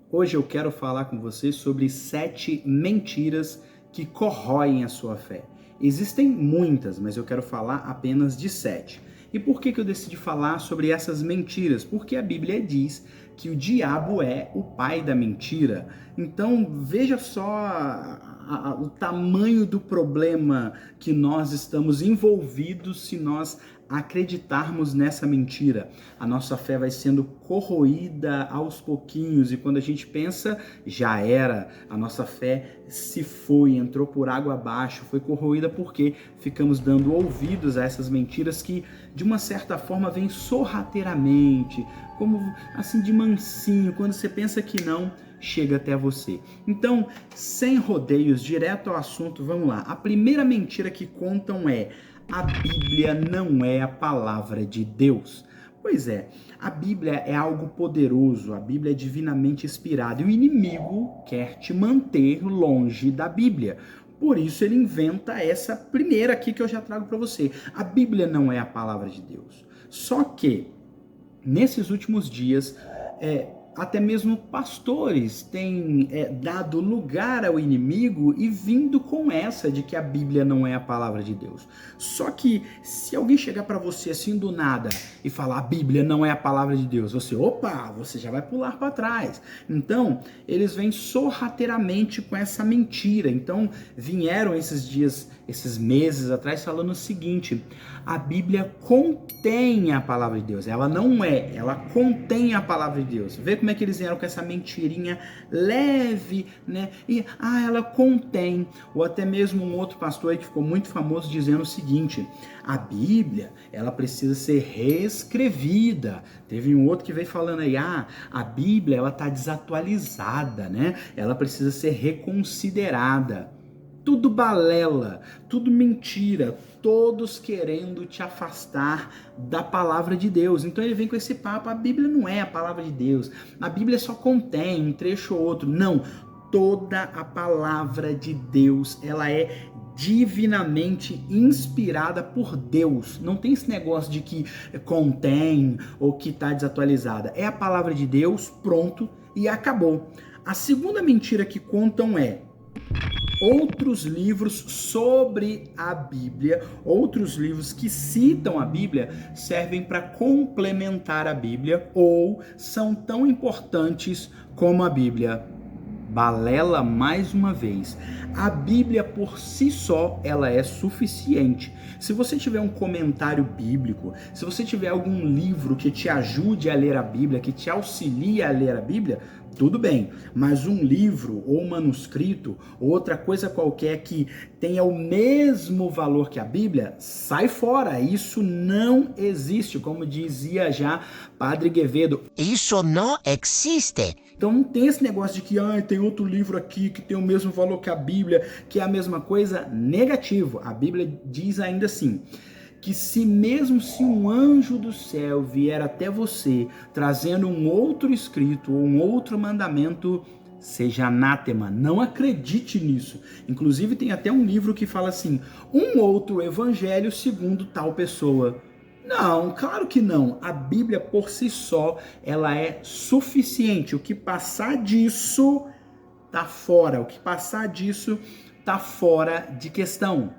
Hoje eu quero falar com você sobre 7 mentiras que corroem a sua fé. Existem muitas, mas eu quero falar apenas de 7. E por que eu decidi falar sobre essas mentiras? Porque a Bíblia diz que o diabo é o pai da mentira. Então veja só o tamanho do problema que nós estamos envolvidos se nós acreditarmos nessa mentira. A nossa fé vai sendo corroída aos pouquinhos e quando a gente pensa, já era. A nossa fé se foi, entrou por água abaixo, foi corroída porque ficamos dando ouvidos a essas mentiras que de uma certa forma vêm sorrateiramente, como assim de mansinho, quando você pensa que não, chega até você. Então, sem rodeios, direto ao assunto, vamos lá. A primeira mentira que contam é: a Bíblia não é a palavra de Deus. Pois é, a Bíblia é algo poderoso, a Bíblia é divinamente inspirada e o inimigo quer te manter longe da Bíblia. Por isso ele inventa essa primeira aqui que eu já trago para você. A Bíblia não é a palavra de Deus. Só que nesses últimos dias, até mesmo pastores têm dado lugar ao inimigo e vindo com essa de que a Bíblia não é a palavra de Deus. Só que se alguém chegar para você assim do nada e falar a Bíblia não é a palavra de Deus, você já vai pular para trás. Então, eles vêm sorrateiramente com essa mentira. Então, vieram esses dias, esses meses atrás falando o seguinte: a Bíblia contém a palavra de Deus. Ela não é, ela contém a palavra de Deus. Vê como é que eles vieram com essa mentirinha leve, né? E, ela contém. Ou até mesmo um outro pastor aí que ficou muito famoso dizendo o seguinte: a Bíblia, ela precisa ser reescrevida. Teve um outro que veio falando aí: a Bíblia, ela tá desatualizada, né? Ela precisa ser reconsiderada. Tudo balela, tudo mentira, todos querendo te afastar da palavra de Deus. Então ele vem com esse papo: a Bíblia não é a palavra de Deus, a Bíblia só contém um trecho ou outro. Não, toda a palavra de Deus, ela é divinamente inspirada por Deus. Não tem esse negócio de que contém ou que está desatualizada. É a palavra de Deus, pronto, e acabou. A segunda mentira que contam é: outros livros sobre a Bíblia, outros livros que citam a Bíblia, servem para complementar a Bíblia ou são tão importantes como a Bíblia. Balela mais uma vez. A Bíblia por si só, ela é suficiente. Se você tiver um comentário bíblico, se você tiver algum livro que te ajude a ler a Bíblia, que te auxilie a ler a Bíblia, tudo bem, mas um livro ou um manuscrito ou outra coisa qualquer que tenha o mesmo valor que a Bíblia, sai fora. Isso não existe, como dizia já Padre Quevedo. Isso não existe. Então não tem esse negócio de que tem outro livro aqui que tem o mesmo valor que a Bíblia, que é a mesma coisa. Negativo. A Bíblia diz ainda assim, que mesmo se um anjo do céu vier até você trazendo um outro escrito ou um outro mandamento, seja anátema, não acredite nisso. Inclusive tem até um livro que fala assim: um outro evangelho segundo tal pessoa. Não, claro que não. A Bíblia por si só, ela é suficiente. O que passar disso tá fora. O que passar disso tá fora de questão.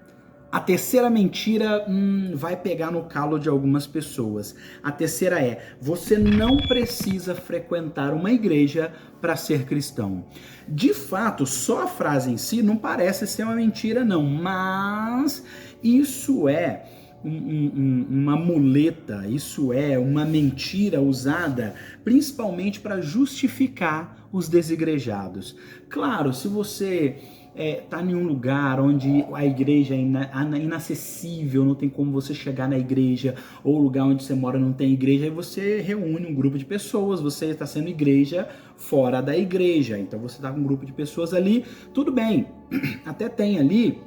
A terceira mentira vai pegar no calo de algumas pessoas. A terceira é: você não precisa frequentar uma igreja para ser cristão. De fato, só a frase em si não parece ser uma mentira, não. Mas isso é uma muleta, isso é uma mentira usada principalmente para justificar os desigrejados. Claro, se você tá em um lugar onde a igreja é inacessível, não tem como você chegar na igreja, ou o lugar onde você mora não tem igreja, aí você reúne um grupo de pessoas, você está sendo igreja fora da igreja, então você está com um grupo de pessoas ali, tudo bem, até tem ali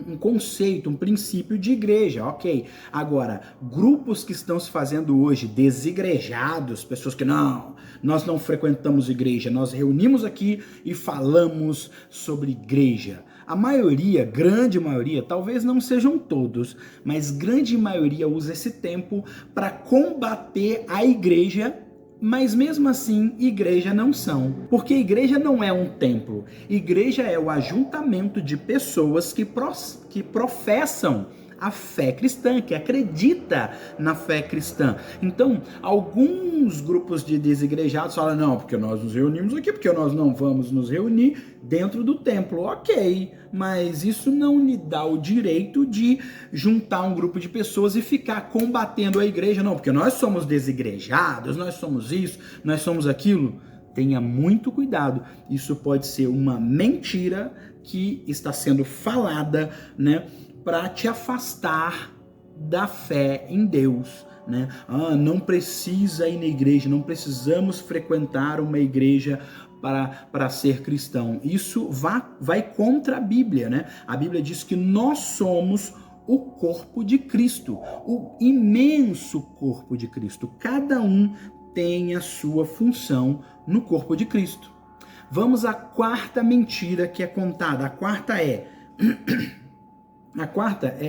um conceito, um princípio de igreja, ok. Agora, grupos que estão se fazendo hoje desigrejados, pessoas que nós não frequentamos igreja, nós reunimos aqui e falamos sobre igreja. A maioria, grande maioria, talvez não sejam todos, mas grande maioria usa esse tempo para combater a igreja Mas mesmo assim, igreja não são. Porque igreja não é um templo. Igreja é o ajuntamento de pessoas que professam a fé cristã, que acredita na fé cristã. Então, alguns grupos de desigrejados falam, não, porque nós nos reunimos aqui, porque nós não vamos nos reunir dentro do templo. Ok, mas isso não lhe dá o direito de juntar um grupo de pessoas e ficar combatendo a igreja, não, porque nós somos desigrejados, nós somos isso, nós somos aquilo. Tenha muito cuidado, isso pode ser uma mentira que está sendo falada, né, para te afastar da fé em Deus, né? Não precisa ir na igreja, não precisamos frequentar uma igreja para ser cristão. Isso vai contra a Bíblia, né? A Bíblia diz que nós somos o corpo de Cristo, o imenso corpo de Cristo. Cada um tem a sua função no corpo de Cristo. Vamos à quarta mentira que é contada. A quarta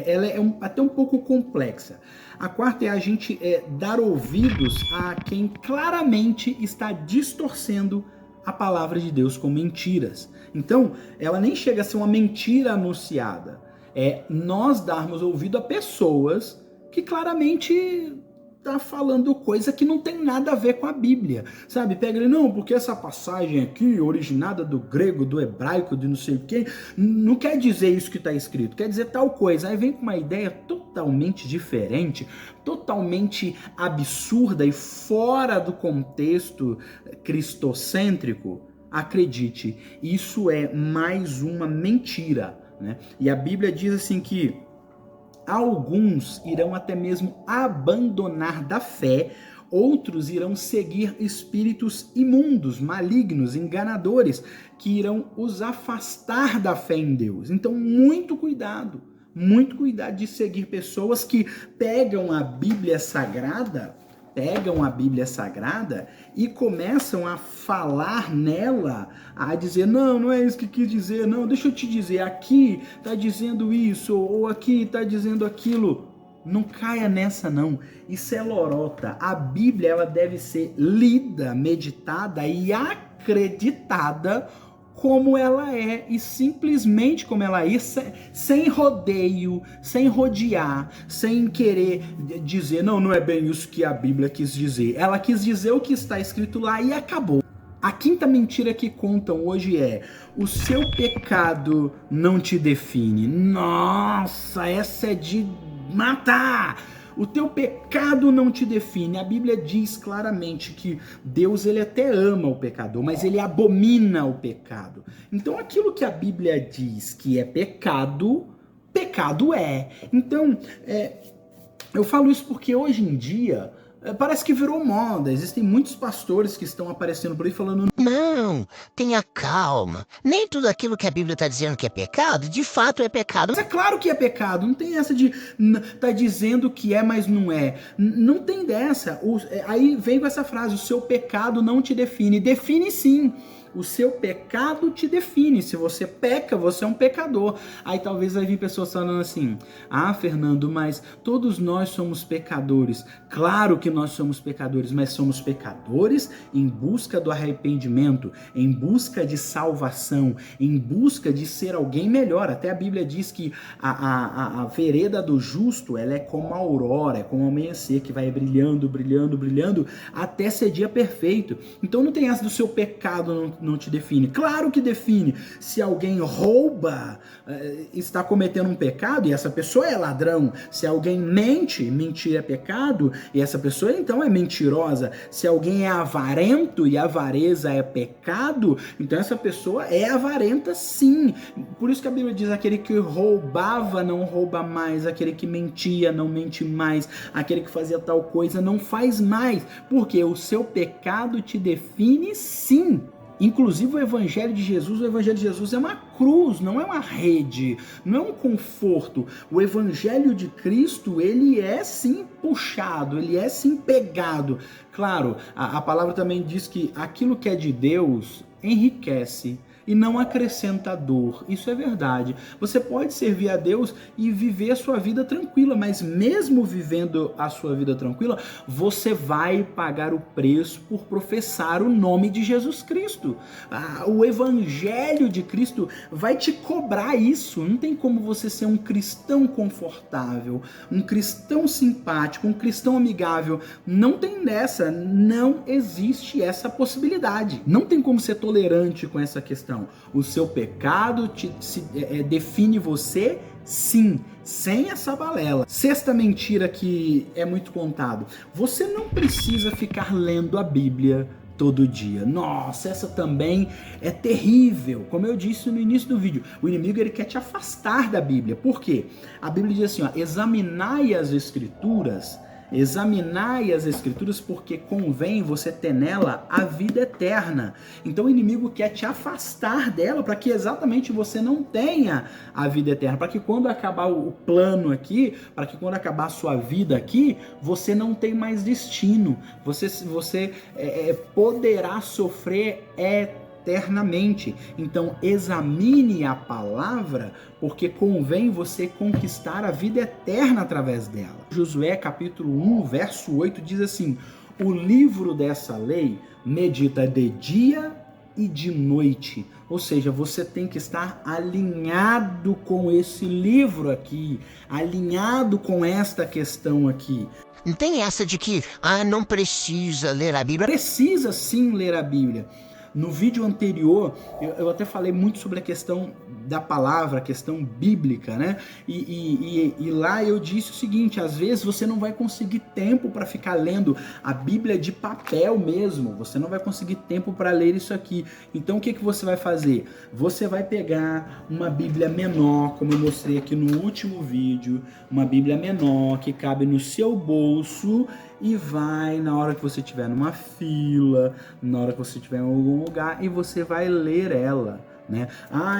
ela é até um pouco complexa. A quarta é a gente dar ouvidos a quem claramente está distorcendo a palavra de Deus com mentiras. Então, ela nem chega a ser uma mentira anunciada. É nós darmos ouvido a pessoas que claramente tá falando coisa que não tem nada a ver com a Bíblia, sabe? Pega ele, não, porque essa passagem aqui, originada do grego, do hebraico, de não sei o quê, não quer dizer isso que está escrito, quer dizer tal coisa. Aí vem com uma ideia totalmente diferente, totalmente absurda e fora do contexto cristocêntrico. Acredite, isso é mais uma mentira, né? E a Bíblia diz assim que alguns irão até mesmo abandonar da fé, outros irão seguir espíritos imundos, malignos, enganadores, que irão os afastar da fé em Deus. Então, muito cuidado de seguir pessoas que pegam a Bíblia Sagrada e começam a falar nela, a dizer, não é isso que quis dizer, não, deixa eu te dizer, aqui tá dizendo isso, ou aqui tá dizendo aquilo. Não caia nessa não, isso é lorota. A Bíblia, ela deve ser lida, meditada e acreditada como ela é, e simplesmente como ela é, sem rodeio, sem rodear, sem querer dizer, não é bem isso que a Bíblia quis dizer. Ela quis dizer o que está escrito lá e acabou. A quinta mentira que contam hoje é: o seu pecado não te define. Nossa, essa é de matar! O teu pecado não te define. A Bíblia diz claramente que Deus, ele até ama o pecador, mas ele abomina o pecado. Então aquilo que a Bíblia diz que é pecado, pecado é. Então, eu falo isso porque hoje em dia parece que virou moda. Existem muitos pastores que estão aparecendo por aí falando: Não, tenha calma. Nem tudo aquilo que a Bíblia está dizendo que é pecado, de fato é pecado. mas é claro que é pecado, não tem essa de tá dizendo que é, mas não é. Não tem dessa. Aí vem com essa frase: o seu pecado não te define. Define sim. O seu pecado te define. Se você peca, você é um pecador. Aí talvez vai vir pessoas falando assim: Fernando, mas todos nós somos pecadores. Claro que nós somos pecadores, mas somos pecadores em busca do arrependimento, em busca de salvação, em busca de ser alguém melhor. Até a Bíblia diz que a vereda do justo, ela é como a aurora, é como o amanhecer, que vai brilhando, brilhando, brilhando, até ser dia perfeito. Então não tem essa do seu pecado não te define. Claro que define. Se alguém rouba, está cometendo um pecado, e essa pessoa é ladrão. Se alguém mente, mentir é pecado, e essa pessoa então é mentirosa. Se alguém é avarento e avareza é pecado, então essa pessoa é avarenta sim. Por isso que a Bíblia diz: aquele que roubava não rouba mais, aquele que mentia não mente mais, aquele que fazia tal coisa não faz mais, porque o seu pecado te define sim. Inclusive o Evangelho de Jesus é uma cruz, não é uma rede, não é um conforto. O Evangelho de Cristo, ele é sim puxado, ele é sim pegado. Claro, a palavra também diz que aquilo que é de Deus enriquece, e não acrescenta dor. Isso é verdade. Você pode servir a Deus e viver a sua vida tranquila, mas mesmo vivendo a sua vida tranquila, você vai pagar o preço por professar o nome de Jesus Cristo. O Evangelho de Cristo vai te cobrar isso. Não tem como você ser um cristão confortável, um cristão simpático, um cristão amigável. Não tem dessa. Não existe essa possibilidade. Não tem como ser tolerante com essa questão. O seu pecado define você, sim, sem essa balela. Sexta mentira que é muito contado: você não precisa ficar lendo a Bíblia todo dia. Nossa, essa também é terrível. Como eu disse no início do vídeo, o inimigo ele quer te afastar da Bíblia. Por quê? A Bíblia diz assim, examinai as Escrituras, porque convém você ter nela a vida eterna. Então o inimigo quer te afastar dela para que exatamente você não tenha a vida eterna, para que quando acabar o plano aqui, para que quando acabar a sua vida aqui, você não tem mais destino, você poderá sofrer eternamente. Então examine a palavra, porque convém você conquistar a vida eterna através dela. Josué capítulo 1, verso 8 diz assim: o livro dessa lei medita de dia e de noite. Ou seja, você tem que estar alinhado com esse livro aqui, alinhado com esta questão aqui. Não tem essa de que, não precisa ler a Bíblia. Precisa sim ler a Bíblia. No vídeo anterior, eu até falei muito sobre a questão da palavra, a questão bíblica, né? E lá eu disse o seguinte: às vezes você não vai conseguir tempo para ficar lendo a Bíblia de papel mesmo, você não vai conseguir tempo para ler isso aqui. Então o que você vai fazer? Você vai pegar uma Bíblia menor, como eu mostrei aqui no último vídeo, uma Bíblia menor que cabe no seu bolso, e vai, na hora que você estiver numa fila, na hora que você estiver em algum lugar, e você vai ler ela, né?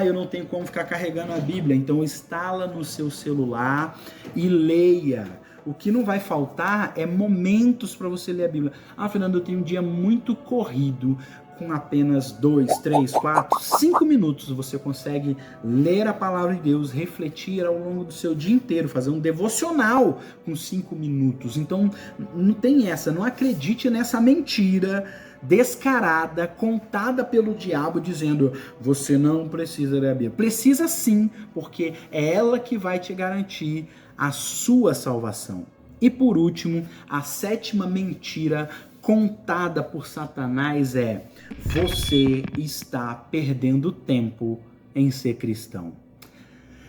Eu não tenho como ficar carregando a Bíblia, então instala no seu celular e leia. O que não vai faltar é momentos para você ler a Bíblia. Fernando, eu tenho um dia muito corrido. Com apenas 2, 3, 4, 5 minutos você consegue ler a palavra de Deus, refletir ao longo do seu dia inteiro, fazer um devocional com 5 minutos. Então não tem essa, não acredite nessa mentira descarada, contada pelo diabo, dizendo: você não precisa ler a Bíblia. Precisa sim, porque é ela que vai te garantir a sua salvação. E por último, a sétima mentira contada por Satanás é: você está perdendo tempo em ser cristão.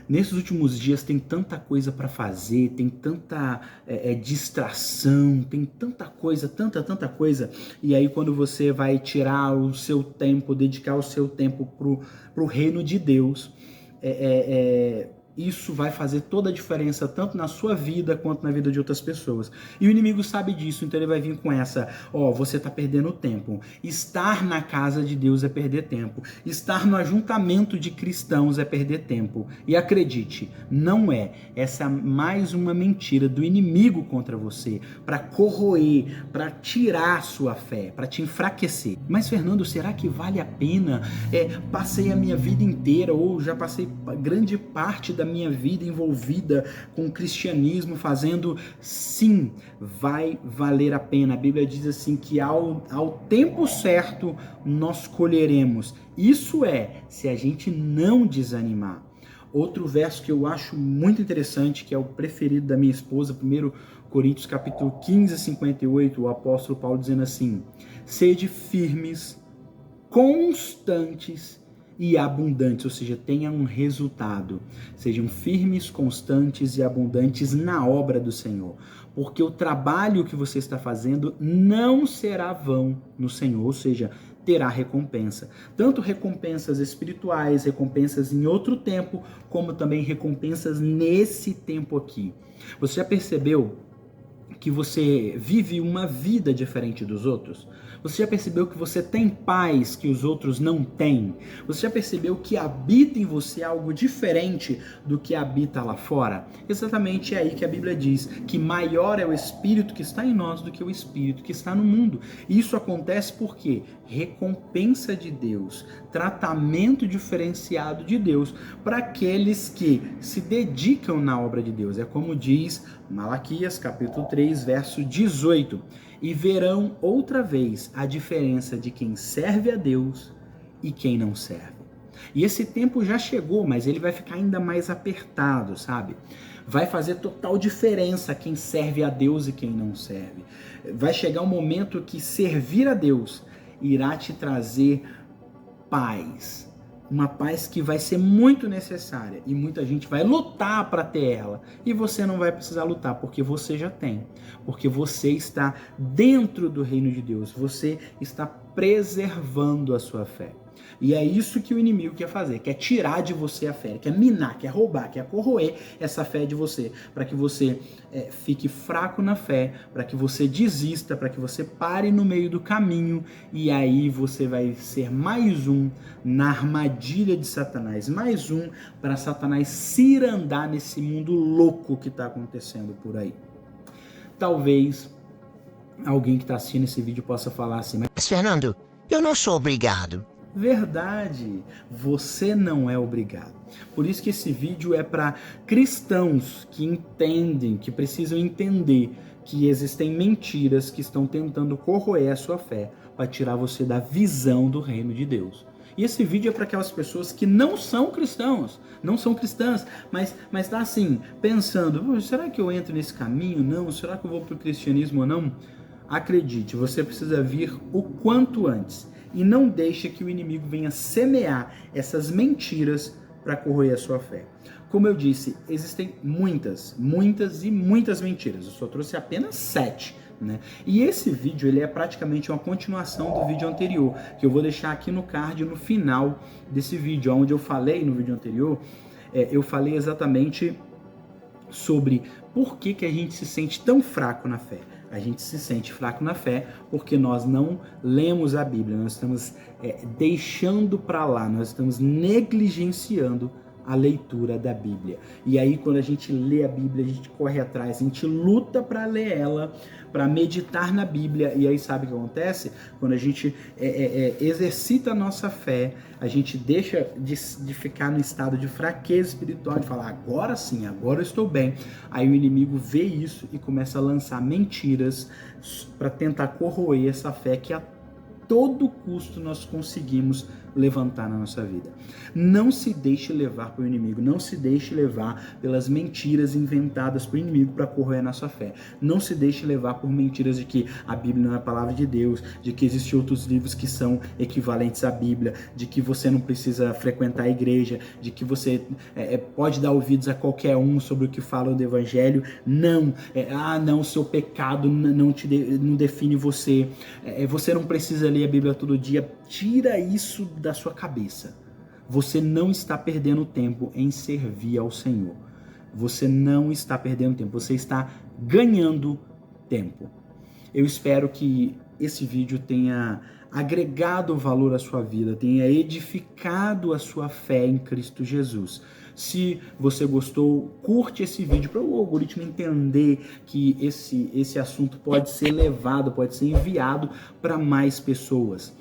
Nesses últimos dias tem tanta coisa para fazer, tem tanta distração, tem tanta coisa, tanta coisa. E aí quando você vai tirar o seu tempo, dedicar o seu tempo pro reino de Deus, isso vai fazer toda a diferença, tanto na sua vida quanto na vida de outras pessoas. E o inimigo sabe disso, então ele vai vir com essa: você está perdendo tempo. Estar na casa de Deus é perder tempo. Estar no ajuntamento de cristãos é perder tempo. E acredite, não é. Essa é mais uma mentira do inimigo contra você, para corroer, para tirar a sua fé, para te enfraquecer. Mas Fernando, será que vale a pena? Passei a minha vida inteira, ou já passei grande parte da minha vida envolvida com o cristianismo, fazendo. Sim, vai valer a pena. A Bíblia diz assim que ao tempo certo nós colheremos. Isso se a gente não desanimar. Outro verso que eu acho muito interessante, que é o preferido da minha esposa, 1 Coríntios capítulo 15, 58, o apóstolo Paulo dizendo assim: sede firmes, constantes e abundantes, ou seja, tenha um resultado. Sejam firmes, constantes e abundantes na obra do Senhor, porque o trabalho que você está fazendo não será vão no Senhor, ou seja, terá recompensa. Tanto recompensas espirituais, recompensas em outro tempo, como também recompensas nesse tempo aqui. Você já percebeu que você vive uma vida diferente dos outros? Você já percebeu que você tem paz que os outros não têm? Você já percebeu que habita em você algo diferente do que habita lá fora? Exatamente é aí que a Bíblia diz que maior é o Espírito que está em nós do que o Espírito que está no mundo. E isso acontece porque recompensa de Deus, tratamento diferenciado de Deus para aqueles que se dedicam na obra de Deus. É como diz Malaquias capítulo 3, verso 18. E verão outra vez a diferença de quem serve a Deus e quem não serve. E esse tempo já chegou, mas ele vai ficar ainda mais apertado, sabe? Vai fazer total diferença quem serve a Deus e quem não serve. Vai chegar um momento que servir a Deus irá te trazer paz. Uma paz que vai ser muito necessária e muita gente vai lutar para ter ela. E você não vai precisar lutar porque você já tem. Porque você está dentro do reino de Deus. Você está preservando a sua fé. E é isso que o inimigo quer fazer, quer tirar de você a fé, quer minar, quer roubar, quer corroer essa fé de você, para que você fique fraco na fé, para que você desista, para que você pare no meio do caminho, e aí você vai ser mais um na armadilha de Satanás, mais um para Satanás cirandar nesse mundo louco que está acontecendo por aí. Talvez alguém que está assistindo esse vídeo possa falar assim, Mas Fernando, eu não sou obrigado. Verdade, você não é obrigado. Por isso que esse vídeo é para cristãos que entendem, que precisam entender que existem mentiras que estão tentando corroer a sua fé para tirar você da visão do reino de Deus. E esse vídeo é para aquelas pessoas que não são cristãos, não são cristãs, mas tá assim, pensando, será que eu entro nesse caminho? Não, será que eu vou para o cristianismo ou não? Acredite, você precisa vir o quanto antes. E não deixe que o inimigo venha semear essas mentiras para corroer a sua fé. Como eu disse, existem muitas mentiras. Eu só trouxe apenas 7. Né? E esse vídeo ele é praticamente uma continuação do vídeo anterior, que eu vou deixar aqui no card no final desse vídeo, onde eu falei no vídeo anterior, eu falei exatamente sobre por que a gente se sente tão fraco na fé. A gente se sente fraco na fé porque nós não lemos a Bíblia, nós estamos deixando para lá, nós estamos negligenciando a leitura da Bíblia. E aí quando a gente lê a Bíblia, a gente corre atrás, a gente luta para ler ela, para meditar na Bíblia, e aí sabe o que acontece? Quando a gente exercita a nossa fé, a gente deixa de ficar no estado de fraqueza espiritual, de falar, agora sim, agora eu estou bem. Aí o inimigo vê isso e começa a lançar mentiras para tentar corroer essa fé que a todo custo nós conseguimos levantar na nossa vida. Não se deixe levar pelo inimigo, não se deixe levar pelas mentiras inventadas pelo inimigo para corroer a nossa fé. Não se deixe levar por mentiras de que a Bíblia não é a palavra de Deus, de que existem outros livros que são equivalentes à Bíblia, de que você não precisa frequentar a igreja, de que você pode dar ouvidos a qualquer um sobre o que fala do Evangelho. Não, não, seu pecado não define você, você não precisa ler a Bíblia todo dia. Tira isso da sua cabeça. Você não está perdendo tempo em servir ao Senhor. Você não está perdendo tempo, você está ganhando tempo. Eu espero que esse vídeo tenha agregado valor à sua vida, tenha edificado a sua fé em Cristo Jesus. Se você gostou, curte esse vídeo para o algoritmo entender que esse assunto pode ser levado, pode ser enviado para mais pessoas.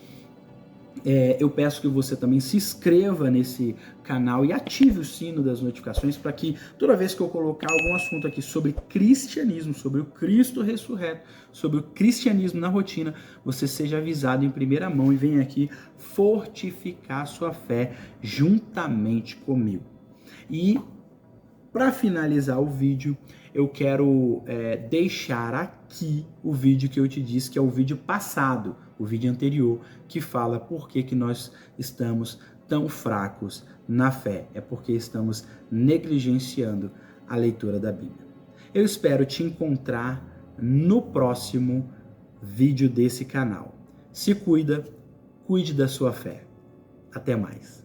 Eu peço que você também se inscreva nesse canal e ative o sino das notificações para que toda vez que eu colocar algum assunto aqui sobre cristianismo, sobre o Cristo ressurreto, sobre o cristianismo na rotina, você seja avisado em primeira mão e venha aqui fortificar sua fé juntamente comigo. E para finalizar o vídeo, eu quero deixar aqui o vídeo que eu te disse, que é o vídeo passado, o vídeo anterior, que fala por que nós estamos tão fracos na fé. É porque estamos negligenciando a leitura da Bíblia. Eu espero te encontrar no próximo vídeo desse canal. Se cuida, cuide da sua fé. Até mais.